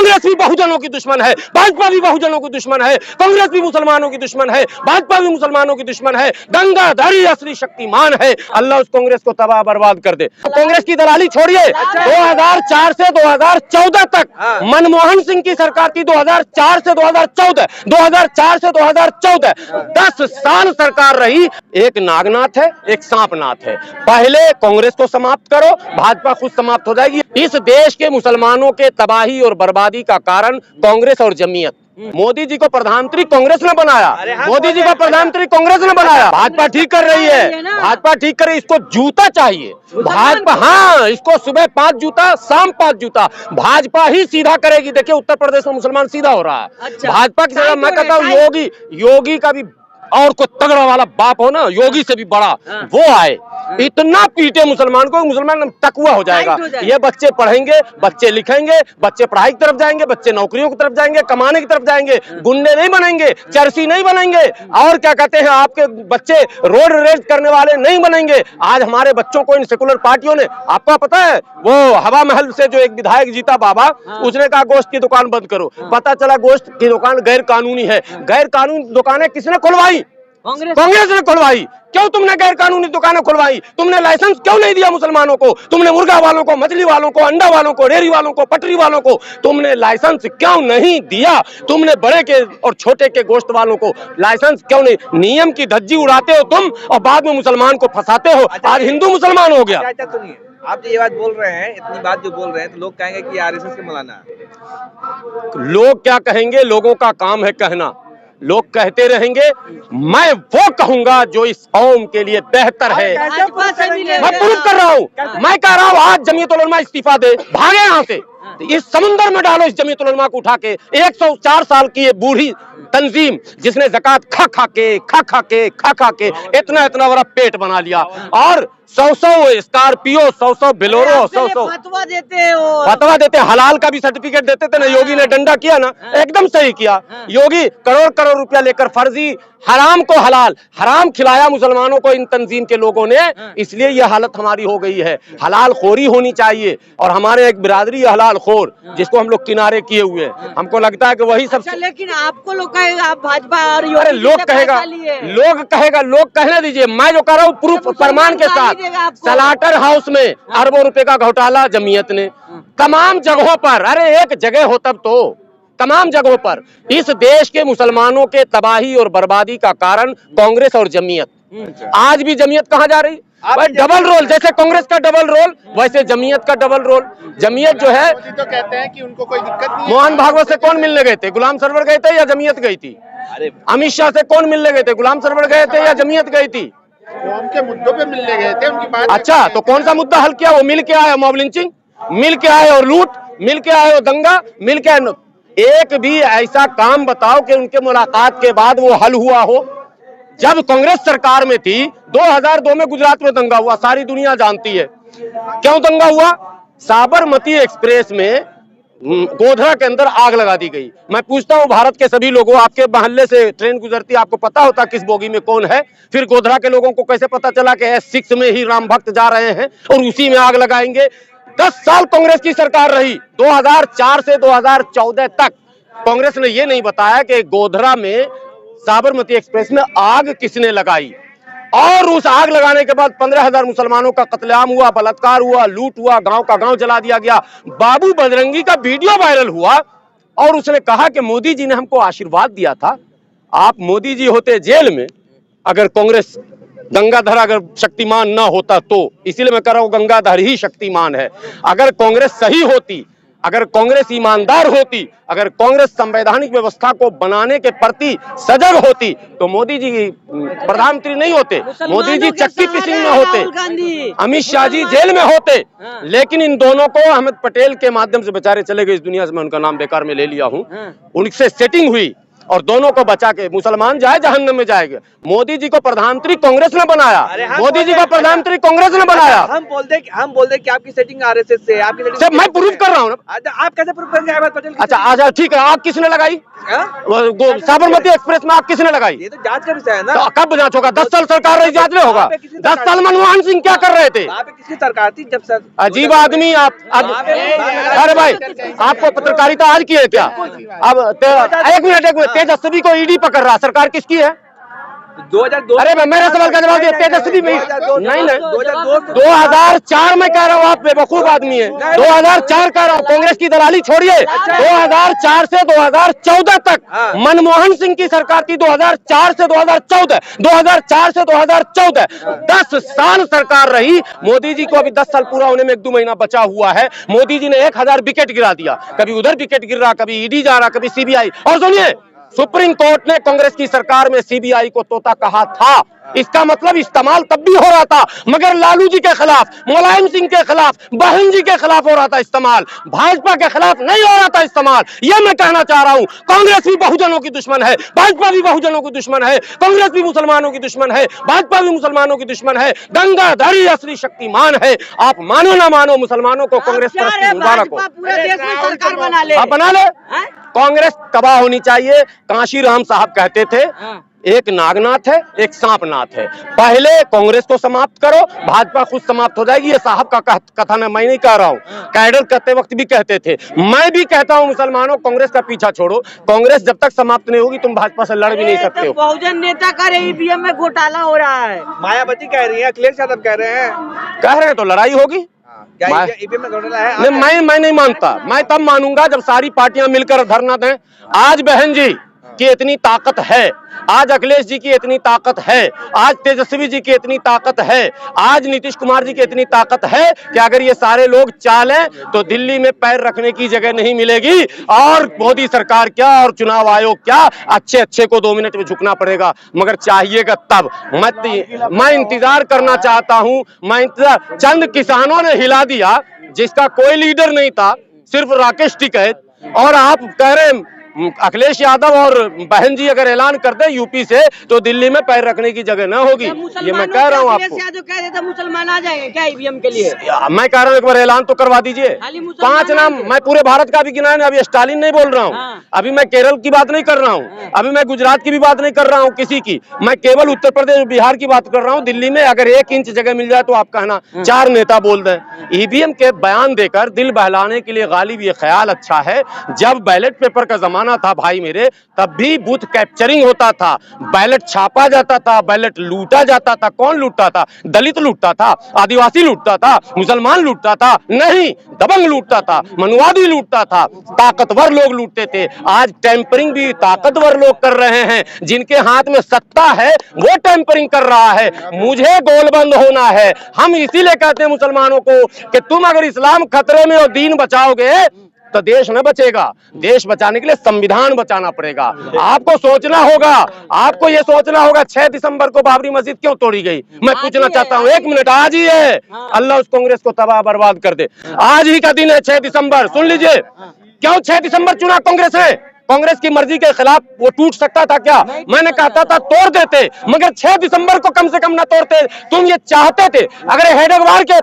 कांग्रेस भी बहुजनों की दुश्मन है, भाजपा भी बहुजनों की दुश्मन है, कांग्रेस भी मुसलमानों की दुश्मन है, भाजपा भी मुसलमानों की दुश्मन है। गंगाधारी असली शक्तिमान है। अल्लाह उस कांग्रेस को तबाह बर्बाद कर दे। कांग्रेस की दलाली छोड़िए। 2004 से 2014 तक मनमोहन सिंह की सरकार थी। 2004 से 2014, 2004 से 2014 10 साल सरकार रही। एक नागनाथ है, एक सांपनाथ है। पहले कांग्रेस को समाप्त करो, भाजपा खुद समाप्त हो जाएगी। इस देश के मुसलमानों के तबाही और बर्बादी का कारण कांग्रेस और जमीयत। मोदी जी को प्रधानमंत्री कांग्रेस ने बनाया, मोदी जी को प्रधानमंत्री कांग्रेस ने बनाया। भाजपा ठीक कर रही है, भाजपा ठीक कर रही है। इसको जूता चाहिए भाजपा, हाँ, इसको सुबह 5 जूता, शाम 5 जूता। भाजपा ही सीधा करेगी। देखिए उत्तर प्रदेश में मुसलमान सीधा हो रहा है। भाजपा की जगह मैं कहता हूँ योगी का भी और कोई तगड़ा वाला बाप हो ना, योगी से भी बड़ा, वो आए, इतना पीटे मुसलमान को, मुसलमान तकवा हो जाएगा। ये बच्चे पढ़ेंगे, बच्चे लिखेंगे, बच्चे पढ़ाई की तरफ जाएंगे, बच्चे नौकरियों की तरफ जाएंगे, कमाने की तरफ जाएंगे, गुंडे नहीं बनेंगे, चरसी नहीं बनेंगे, और क्या कहते हैं आपके बच्चे रोड रेज करने वाले नहीं बनेंगे। आज हमारे बच्चों को इन सेकुलर पार्टियों ने, आपको पता है वो हवा महल से जो एक विधायक जीता बाबा, उसने कहा गोश्त की दुकान बंद करो। पता चला गोश्त की दुकान गैर कानूनी है। गैर कानूनी दुकानें किसने खुलवाई? कांग्रेस ने खुलवाई। क्यों तुमने गैर कानूनी दुकानें खुलवाई? तुमने लाइसेंस क्यों नहीं दिया मुसलमानों को? तुमने मुर्गा वालों को, मछली वालों को, अंडा वालों को, डेयरी वालों को, पटरी वालों को तुमने लाइसेंस क्यों नहीं दिया? तुमने बड़े के और छोटे के गोश्त वालों को लाइसेंस क्यों नहीं? नियम की धज्जी उड़ाते हो तुम और बाद में मुसलमान को फंसाते हो। आज हिंदू मुसलमान हो गया। आप ये बात बोल रहे हैं, इतनी बात जो बोल रहे हैं, तो लोग कहेंगे कि आरएसएस के मौलाना। लोग क्या कहेंगे? लोगों का काम है कहना। लोग कहते रहेंगे, मैं वो कहूंगा जो इस कौम के लिए बेहतर है। मैं प्रूफ कर रहा हूँ, मैं कह रहा हूँ आज जमीयत उलमा इस्तीफा दे, भागे यहाँ से, इस समुंदर में डालो इस जमीयत उलमा को उठा के। 104 साल की ये बूढ़ी तंजीम जिसने ज़कात खा खा के इतना बड़ा पेट बना लिया, और 100 स्कॉर्पियो, 100 बिलोरो, 100 फतवा देते, हलाल का भी सर्टिफिकेट देते थे ना। योगी ने डंडा किया ना, एकदम सही किया। योगी करोड़ रुपया लेकर फर्जी हराम को हलाल, हराम खिलाया मुसलमानों को इन तंजीम के लोगों ने। इसलिए यह हालत हमारी हो गई है। हलाल खोरी होनी चाहिए, और हमारे एक बिरादरी हलाल खोर जिसको हम लोग किनारे किए हुए हैं। हमको लगता है कि वही सब। लेकिन आपको लोग कहेगा आप भाजपा और अरे लोग कहेगा, लोग कहने दीजिए। मैं जो कर रहा हूँ प्रूफ प्रमाण के साथ। सलाटर हाउस में अरबों रुपए का घोटाला जमीयत ने, तमाम जगहों पर। अरे एक जगह हो तब तो, तमाम जगहों पर। इस देश के मुसलमानों के तबाही और बर्बादी का कारण कांग्रेस और जमीयत। आज भी जमीयत कहाँ जा रही? डबल रोल, जैसे कांग्रेस का डबल रोल वैसे जमीयत का डबल रोल। जमीयत जो है, तो कहते हैं कि उनको कोई दिक्कत नहीं है। मोहन भागवत से कौन मिलने गए थे? गुलाम सरवर गए थे या जमीयत गई थी? अमित शाह से कौन मिलने गए थे? गुलाम सरवर गए थे या जमीयत गई थी? वो उनके मुद्दों पे मिलने गए थे, उनकी बात। अच्छा, तो कौन सा मुद्दा हल किया? वो मिल के आए मॉब लिंचिंग, मिल के आए और लूट, मिल के आए और दंगा, मिल के आए। एक भी ऐसा काम बताओ कि उनके मुलाकात के बाद वो हल हुआ हो। जब कांग्रेस सरकार में थी 2002 में गुजरात में दंगा हुआ, सारी दुनिया जानती है। क्यों दंगा हुआ? साबरमती एक्सप्रेस में गोधरा के अंदर आग लगा दी गई। मैं पूछता हूँ भारत के सभी लोगों, आपके मोहल्ले से ट्रेन गुजरती है, आपको पता होता किस बोगी में कौन है? फिर गोधरा के लोगों को कैसे पता चला कि S6 में ही राम भक्त जा रहे हैं और उसी में आग लगाएंगे? 10 साल कांग्रेस की सरकार रही। 2004 से 2014 तक कांग्रेस ने यह नहीं बताया कि गोधरा में साबरमती एक्सप्रेस में आग किसने लगाई, और उस आग लगाने के बाद 15,000 मुसलमानों का कत्लेआम हुआ, बलात्कार हुआ, लूट हुआ, गांव का गांव जला दिया गया। बाबू बजरंगी का वीडियो वायरल हुआ और उसने कहा कि मोदी जी ने हमको आशीर्वाद दिया था। आप मोदी जी होते जेल में अगर कांग्रेस गंगाधर अगर शक्तिमान ना होता तो। इसीलिए मैं कह रहा हूं गंगाधर ही शक्तिमान है। अगर कांग्रेस सही होती, अगर कांग्रेस ईमानदार होती, अगर कांग्रेस संवैधानिक व्यवस्था को बनाने के प्रति सजग होती तो मोदी जी प्रधानमंत्री नहीं होते, मोदी जी चक्की पिसिंग में होते, अमित शाह जी जेल में होते। लेकिन इन दोनों को अहमद पटेल के माध्यम से बेचारे चले गए इस दुनिया से, मैं उनका नाम बेकार में ले लिया हूं, उनसे सेटिंग हुई और दोनों को बचा के मुसलमान जाए जहन्नम में जाएंगे। मोदी जी को प्रधानमंत्री कांग्रेस ने बनाया, मोदी जी को प्रधानमंत्री कांग्रेस ने बनाया। हम बोलते कि आपकी सेटिंग आरएसएस से, आपकी सेटिंग सब मैं प्रूफ कर रहा हूँ ना। आप कैसे प्रूफ करेंगे अहमद पटेल? अच्छा आजा ठीक है, आग किसने लगाई? साबरमती एक्सप्रेस में आग किसने लगाई? ये तो जांच का विषय है ना। तो कब जांच होगा? 10 साल सरकार रही, जांच में होगा। 10 साल मनमोहन सिंह क्या कर रहे थे? वहाँ पे किसकी सरकार थी जब सर? अजीब आदमी आप। अरे भाई आपको पत्रकारिता आज की है क्या? अब एक मिनट, तेजस्वी को ईडी पकड़ रहा, सरकार किसकी है? 2002। अरे मैं मेरे सवाल का जवाब दिया। तेजस्वी में नहीं 2004 में कह रहा हूँ, आप बेवकूफ आदमी है। 2004 कह रहा हूँ, कांग्रेस की दलाली छोड़िए। 2004 से 2014 तक मनमोहन सिंह की सरकार थी। 2004 से 2014, 2004 से 2014 10 साल सरकार रही। मोदी जी को अभी 10 साल पूरा होने में 1-2 महीना बचा हुआ है। मोदी जी ने 1000 विकेट गिरा दिया, कभी उधर विकेट गिर रहा, कभी ईडी जा रहा, कभी सीबीआई। और सुनिए, सुप्रीम कोर्ट ने कांग्रेस की सरकार में सीबीआई को तोता कहा था। इसका मतलब इस्तेमाल तब भी हो रहा था, मगर लालू जी के खिलाफ, मुलायम सिंह के खिलाफ, बहन जी के खिलाफ हो रहा था इस्तेमाल, भाजपा के खिलाफ नहीं हो रहा था इस्तेमाल। यह मैं कहना चाह रहा हूं। कांग्रेस भी बहुजनों की दुश्मन है, भाजपा भी बहुजनों की दुश्मन है, कांग्रेस भी मुसलमानों की दुश्मन है, भाजपा भी मुसलमानों की दुश्मन है। दंगाधारी असली शक्तिमान है। आप मानो ना मानो, मुसलमानों को कांग्रेस परस्ती मुबारक हो। पूरे देश में सरकार बना ले। आप बना ले। कांग्रेस तबाह होनी चाहिए। कांशी राम साहब कहते थे, एक नागनाथ है, एक सांपनाथ है। पहले कांग्रेस को समाप्त करो, भाजपा खुद समाप्त हो जाएगी। ये साहब का कथन है, मैं नहीं कह रहा हूँ। कैडर करते वक्त भी कहते थे, मैं भी कहता हूँ, मुसलमानों कांग्रेस का पीछा छोड़ो। कांग्रेस जब तक समाप्त नहीं होगी, तुम भाजपा से लड़ भी नहीं सकते हो। बहुजन नेता का ईवीएम में घोटाला हो रहा है। मायावती कह रही है, अखिलेश यादव कह रहे हैं तो लड़ाई होगी। ईवीएम में घोटाला है? मैं नहीं मानता। मैं तब मानूंगा जब सारी पार्टियां मिलकर धरना दें। आज बहन जी की इतनी ताकत है, आज अखिलेश जी की इतनी ताकत है, आज तेजस्वी जी की इतनी ताकत है, आज नीतीश कुमार जी की इतनी ताकत है कि अगर ये सारे लोग चालें तो दिल्ली में पैर रखने की जगह नहीं मिलेगी। और मोदी सरकार क्या और चुनाव आयोग क्या, अच्छे को 2 मिनट में झुकना पड़ेगा, मगर चाहिएगा तब। मैं इंतजार करना चाहता हूं। मैं चंद किसानों ने हिला दिया, जिसका कोई लीडर नहीं था, सिर्फ राकेश टिकैत। और आप कह रहे हैं अखिलेश यादव और बहन जी अगर ऐलान कर दे यूपी से, तो दिल्ली में पैर रखने की जगह न होगी। ये मैं कह रहा हूँ आपको। कह देते मुसलमान आ जाएंगे क्या ईवीएम के लिए? मैं कह रहा हूँ एक बार ऐलान तो करवा दीजिए। 5 नाम मैं पूरे भारत का भी गिना है। अभी स्टालिन नहीं बोल रहा हूँ, अभी मैं केरल की बात नहीं कर रहा हूँ, अभी मैं गुजरात की भी बात नहीं कर रहा हूँ किसी की। मैं केवल उत्तर प्रदेश बिहार की बात कर रहा हूँ। दिल्ली में अगर 1 इंच जगह मिल जाए तो आप कहना 4 नेता बोल दें। ईवीएम के बयान देकर दिल बहलाने के लिए गालिब ये ख्याल अच्छा है। जब बैलेट पेपर का जमाना था भाई मेरे, तब भी बूथ कैप्चरिंग होता था, बैलेट छापा जाता था, बैलेट लूटा जाता था। कौन लूटता था? दलित लूटता था, आदिवासी लूटता था, मुसलमान लूटता था? नहीं, दबंग लूटता था, मनुवादी लूटता था, ताकतवर लोग लूटते थे। आज टेम्परिंग भी ताकतवर लोग कर रहे हैं। जिनके हाथ में सत्ता है वो टेम्परिंग कर रहा है। मुझे गोलबंद होना है। हम इसीलिए कहते हैं मुसलमानों को कि तुम अगर इस्लाम खतरे में और दीन बचाओगे तो देश न बचेगा। देश बचाने के लिए संविधान बचाना पड़ेगा। आपको सोचना होगा, आपको ये सोचना होगा 6 दिसंबर को बाबरी मस्जिद क्यों तोड़ी गई। मैं पूछना चाहता हूँ, 1 मिनट, आज ही है। अल्लाह उस कांग्रेस को तबाह बर्बाद कर दे। आज ही का दिन है 6 दिसंबर। सुन लीजिए, क्यों 6 दिसंबर चुना कांग्रेस है? कांग्रेस की मर्जी के खिलाफ वो टूट सकता था क्या? मैंने कहता था तोड़ देते, मगर 6 दिसंबर को कम से कम ना तोड़ते। तुम ये चाहते थे, अगर हेडगेवार के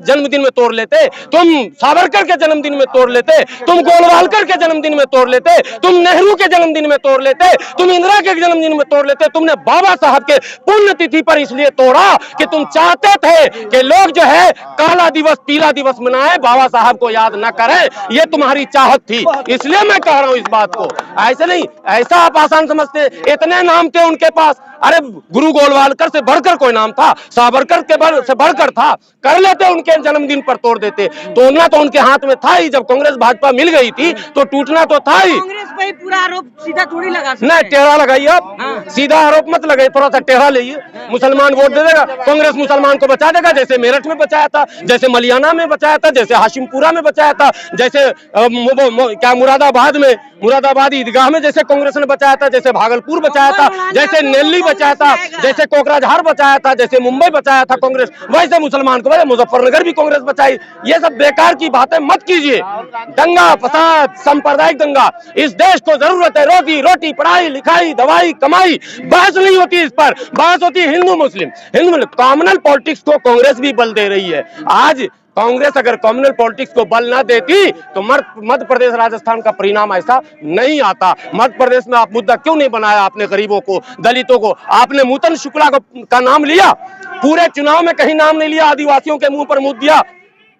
जन्मदिन में तोड़ लेते, तुम सावरकर के जन्मदिन में तोड़ लेते, तुम गोलवालकर के जन्मदिन में तोड़ लेते, तुम नेहरू के जन्मदिन में तोड़ लेते, तुम इंदिरा के जन्मदिन में तोड़ लेते। तुमने बाबा साहब के पुण्यतिथि पर इसलिए तोड़ा कि तुम चाहते थे कि लोग जो है काला दिवस पीला दिवस मनाए, बाबा साहब को याद न करें। ये तुम्हारी चाहत थी, इसलिए मैं कह रहा हूं इस बात को। ऐसे नहीं, ऐसा आप आसान समझते। इतने नाम थे उनके पास। अरे गुरु गोलवालकर से बढ़कर कोई नाम था, सावरकर के से बढ़कर था। कर लेते, उनके जन्मदिन पर तोड़ देते। तोड़ना तो उनके हाथ में था ही। जब कांग्रेस भाजपा मिल गई थी तो टूटना तो था ही। कांग्रेस पे पूरा आरोप सीधा थोड़ी लगा सकते। नहीं, टेढ़ा लगाइए आप। सीधा आरोप मत लगाइए, थोड़ा सा टेढ़ा लाइए। मुसलमान वोट दे देगा, कांग्रेस मुसलमान को बचा देगा। जैसे मेरठ में बचाया था, जैसे मलियाना में बचाया था, जैसे हाशिमपुरा में बचाया था, जैसे क्या मुरादाबाद ईदगाह में जैसे कांग्रेस ने बचाया था, जैसे भागलपुर बचाया था, जैसे नेल्ली बचाया था, जैसे कोकराझार बचाया था, जैसे मुंबई बचाया था कांग्रेस, वैसे मुसलमान को मुजफ्फरनगर भी कांग्रेस बचाई। ये सब बेकार की बातें मत कीजिए। दंगा फसाद, सांप्रदायिक दंगा इस देश को जरूरत है रोजी रोटी, पढ़ाई लिखाई, दवाई, कमाई। बहस नहीं होती इस पर, बहस होती है हिंदू मुस्लिम कॉमनल पॉलिटिक्स को कांग्रेस भी बल दे रही है। आज कांग्रेस अगर कम्युनल पॉलिटिक्स को बल ना देती तो मध्य प्रदेश राजस्थान का परिणाम ऐसा नहीं आता। मध्य प्रदेश में आप मुद्दा क्यों नहीं बनाया? आपने गरीबों को, दलितों को, आपने नूतन शुक्ला का नाम लिया, पूरे चुनाव में कहीं नाम नहीं लिया, आदिवासियों के मुंह पर मुद्दा दिया।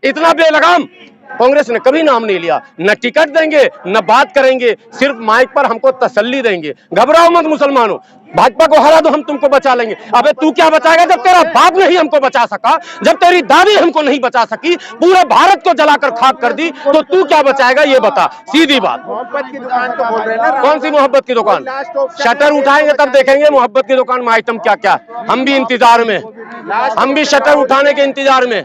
इतना बेलगाम कांग्रेस ने कभी नाम नहीं लिया। न टिकट देंगे न बात करेंगे, सिर्फ माइक पर हमको तसल्ली देंगे। घबराओ मत मुसलमानों, भाजपा को हरा दो, हम तुमको बचा लेंगे। अबे तू क्या बचाएगा जब तेरा बाप नहीं हमको बचा सका, जब तेरी दादी हमको नहीं बचा सकी, पूरे भारत को जलाकर खाक कर दी, तो तू क्या बचाएगा ये बता। सीधी बात। मोहब्बत की दुकान तो बोल रहे हैं ना। कौन सी मोहब्बत की दुकान? शटर उठाएंगे तब देखेंगे मोहब्बत की दुकान में आइटम क्या क्या। हम भी इंतजार में, हम भी शटर उठाने के इंतजार में।